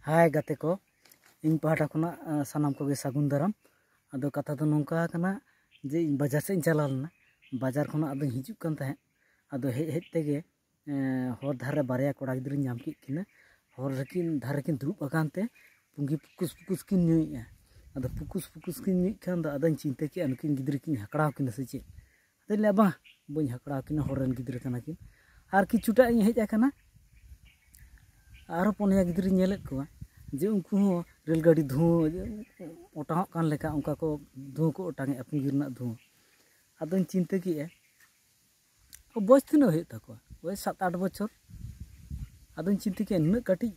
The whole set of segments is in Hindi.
हाय गाते को इन पहाटा खुना सानाम को सागुन दाराम अदो कथा तो नोंका कना जे बाजार से चला लेना बाजार खुना अदो हिजुक कान तहे अदो हेज तेगे हर धारे बारिया कोड़ा गिद्र नाम की किना हर रकिन धारे किन दुरुब अकानते पुंगी पुकुस किन नुइया अदो पुकुस किन नुइ खान दा अदन चिंता की अनकिन गिद्र किन हकड़ाव किन से चे अदो लेबा बई हकड़ाव किन हरन गिद्र कना किन आर किछुटा इन हेज आकना आरो पोनिया गिद्र नेलेत को जे उनको रेलगाड़ी धुआं ओटांग कान लेका उनका को धुआं को ओटांगे पुंगी रना धुआं अदन चिंता की बयस तीना हो तको ओय 7-8 बछर अदन चिंता की नुना काटी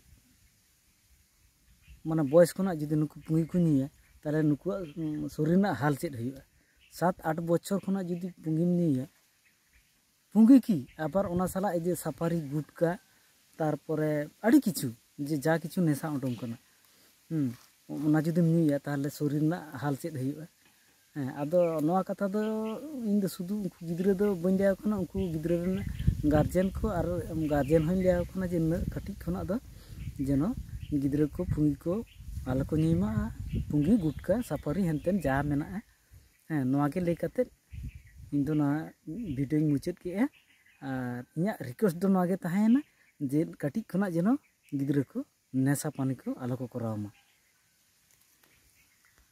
माने बयस खना जदि नुकु पुंगी को निया ताले नुकु शरीर ना हाल चेद हुआ 7-8 बछर खना जदि पुंगी निया पुंगी की आबार ओना साला जे सफारी गुटका तारपरे आड़ी किछु जे जा किछु नेशा उडम कना ओना जुदिम निया ताहले शरीर ना हाल चेद हुआ आदो नोआ कथा दो इन दो सुदु उनको गिद्रे दो बन लिया खना उनको गिद्रे रन गार्जियन को और गार्जियन होन लिया खना जे न कटी खना दो जेनो गिद्रे को पुंगी को आलो को निमा पुंगी गुटका सफारी हेनतेन जा मेना नोआ के ले कते इन दो ना वीडियो मुचाद के और इया रिक्वेस्ट दो नोआ के ताहेना जे कटी खना जेनो गिद्रे को नेशा पानी को आलो को करावमा।